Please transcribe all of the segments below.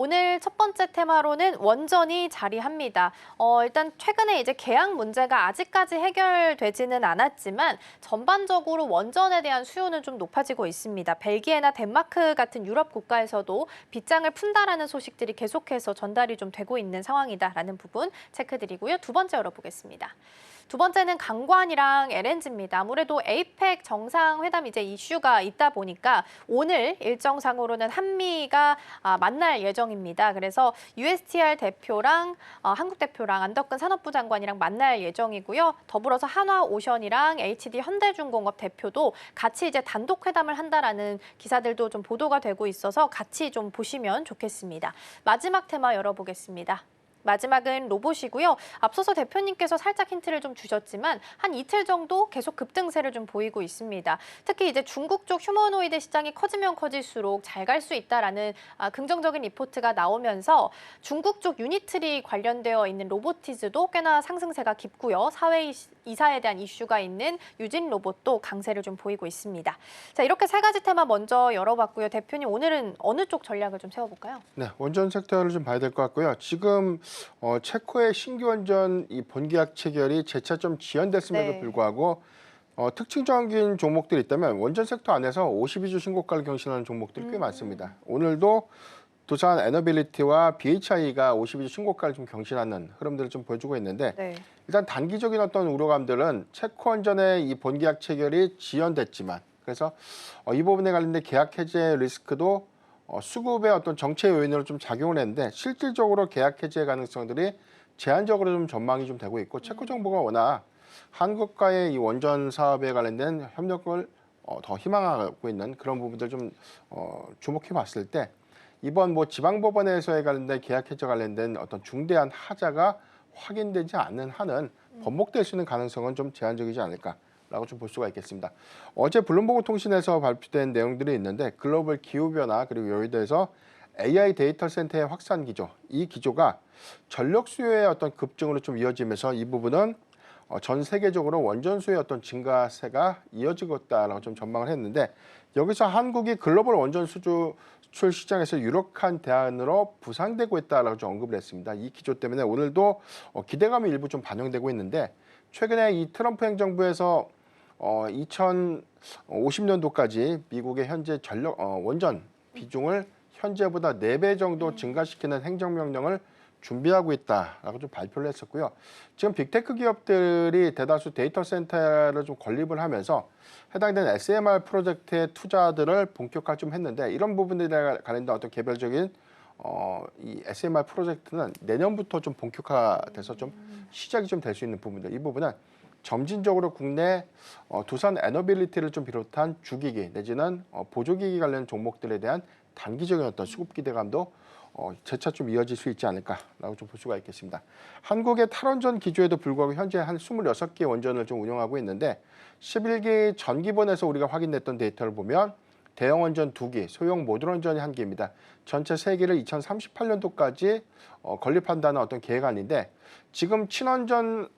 오늘 첫 번째 테마로는 원전이 자리합니다. 일단 최근에 이제 계약 문제가 아직까지 해결되지는 않았지만 전반적으로 원전에 대한 수요는 좀 높아지고 있습니다. 벨기에나 덴마크 같은 유럽 국가에서도 빗장을 푼다라는 소식들이 계속해서 전달이 좀 되고 있는 상황이다라는 부분 체크드리고요. 두 번째 열어보겠습니다. 두 번째는 강관이랑 LNG입니다. 아무래도 에이펙 정상회담 이제 이슈가 있다 보니까 오늘 일정상으로는 한미가 만날 예정입니다. 그래서 USTR 대표랑 한국 대표랑 안덕근 산업부 장관이랑 만날 예정이고요. 더불어서 한화오션이랑 HD 현대중공업 대표도 같이 이제 단독 회담을 한다라는 기사들도 좀 보도가 되고 있어서 같이 좀 보시면 좋겠습니다. 마지막 테마 열어보겠습니다. 마지막은 로봇이고요. 앞서서 대표님께서 살짝 힌트를 좀 주셨지만 한 이틀 정도 계속 급등세를 좀 보이고 있습니다. 특히 이제 중국 쪽 휴머노이드 시장이 커지면 커질수록 잘 갈 수 있다라는 긍정적인 리포트가 나오면서 중국 쪽 유니트리 관련되어 있는 로보티즈도 꽤나 상승세가 깊고요. 사회 이사에 대한 이슈가 있는 유진 로봇도 강세를 좀 보이고 있습니다. 자, 이렇게 세 가지 테마 먼저 열어봤고요. 대표님 오늘은 어느 쪽 전략을 좀 세워볼까요? 네, 원전 섹터를 좀 봐야 될 것 같고요. 지금 체코의 신규 원전 이 본계약 체결이 재차 좀 지연됐음에도 불구하고 특징적인 종목들이 있다면 원전 섹터 안에서 52주 신고가를 경신하는 종목들이 꽤 많습니다. 오늘도 두산 에너빌리티와 BHI가 52주 신고가를 좀 경신하는 흐름들을 좀 보여주고 있는데 일단 단기적인 어떤 우려감들은 체코 원전의 이 본계약 체결이 지연됐지만 그래서 이 부분에 관련된 계약 해제 리스크도 수급의 어떤 정체 요인으로 좀 작용을 했는데 실질적으로 계약 해지의 가능성들이 제한적으로 좀 전망이 좀 되고 있고 체코 정부가 워낙 한국과의 이 원전 사업에 관련된 협력을 더 희망하고 있는 그런 부분들 좀 주목해 봤을 때 이번 뭐 지방법원에서의 관련된 계약 해지 관련된 어떤 중대한 하자가 확인되지 않는 한은 번복될 수 있는 가능성은 좀 제한적이지 않을까. 라고 좀 볼 수가 있겠습니다. 어제 블룸버그 통신에서 발표된 내용들이 있는데 글로벌 기후변화 그리고 여의도에서 AI 데이터 센터의 확산 기조, 이 기조가 전력 수요의 어떤 급증으로 좀 이어지면서 이 부분은 전 세계적으로 원전 수요의 어떤 증가세가 이어지고 있다라고 좀 전망을 했는데 여기서 한국이 글로벌 원전 수출 시장에서 유력한 대안으로 부상되고 있다라고 좀 언급을 했습니다. 이 기조 때문에 오늘도 기대감이 일부 좀 반영되고 있는데 최근에 이 트럼프 행정부에서 2050년도까지 미국의 현재 원전 비중을 현재보다 4배 정도 증가시키는 행정명령을 준비하고 있다라고 좀 발표를 했었고요. 지금 빅테크 기업들이 대다수 데이터 센터를 좀 건립을 하면서 해당되는 SMR 프로젝트의 투자들을 본격화 좀 했는데 이런 부분들에 관련된 어떤 개별적인 이 SMR 프로젝트는 내년부터 좀 본격화돼서 좀 시작이 좀 될 수 있는 부분들 이 부분은 점진적으로 국내 두산 에너빌리티를 좀 비롯한 주기기 내지는 보조기기 관련 종목들에 대한 단기적인 어떤 수급 기대감도 재차 좀 이어질 수 있지 않을까라고 좀 볼 수가 있겠습니다. 한국의 탈원전 기조에도 불구하고 현재 한 26개 원전을 좀 운영하고 있는데 11기 전기본에서 우리가 확인됐던 데이터를 보면 대형 원전 2기, 소형 모듈 원전이 1기입니다. 전체 3기를 2038년도까지 건립한다는 어떤 계획안인데 지금 탈원전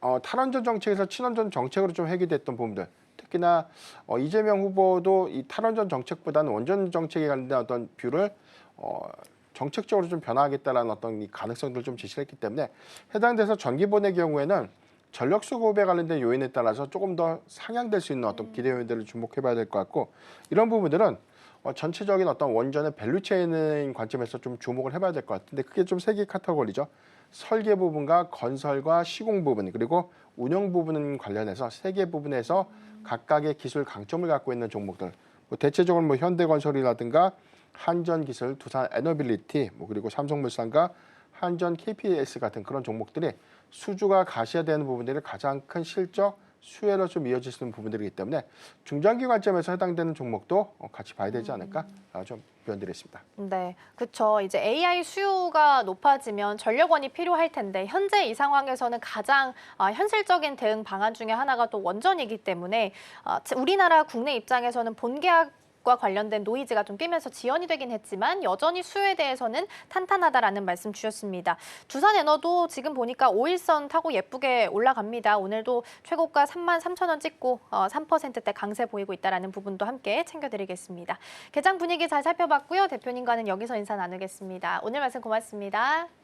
정책에서 친원전 정책으로 좀 회귀됐던 부분들 특히나 이재명 후보도 이 탈원전 정책보다는 원전 정책에 관련된 어떤 뷰를 정책적으로 좀 변화하겠다라는 어떤 이 가능성들을 좀 제시를 했기 때문에 해당돼서 전기본의 경우에는 전력 수급에 관련된 요인에 따라서 조금 더 상향될 수 있는 어떤 기대 요인들을 주목해 봐야 될 것 같고 이런 부분들은 전체적인 어떤 원전의 밸류체인 관점에서 좀 주목을 해봐야 될 것 같은데 크게 좀 세 개 카테고리죠. 설계 부분과 건설과 시공 부분 그리고 운영 부분 관련해서 세 개 부분에서 각각의 기술 강점을 갖고 있는 종목들 대체적으로 뭐 현대건설이라든가 한전기술, 두산 에너빌리티 그리고 삼성물산과 한전 KPS 같은 그런 종목들이 수주가 가시화되는 부분들이 가장 큰 실적 수혜로 좀 이어질 수 있는 부분들이기 때문에 중장기 관점에서 해당되는 종목도 같이 봐야 되지 않을까 좀 표현드리겠습니다. 네, 그렇죠. 이제 AI 수요가 높아지면 전력원이 필요할 텐데 현재 이 상황에서는 가장 현실적인 대응 방안 중에 하나가 또 원전이기 때문에 우리나라 국내 입장에서는 본계약 과 관련된 노이즈가 좀 끼면서 지연이 되긴 했지만 여전히 수요에 대해서는 탄탄하다라는 말씀 주셨습니다. 두산에너도 지금 보니까 5일선 타고 예쁘게 올라갑니다. 오늘도 최고가 33,000원 찍고 3%대 강세 보이고 있다는 부분도 함께 챙겨드리겠습니다. 개장 분위기 잘 살펴봤고요. 대표님과는 여기서 인사 나누겠습니다. 오늘 말씀 고맙습니다.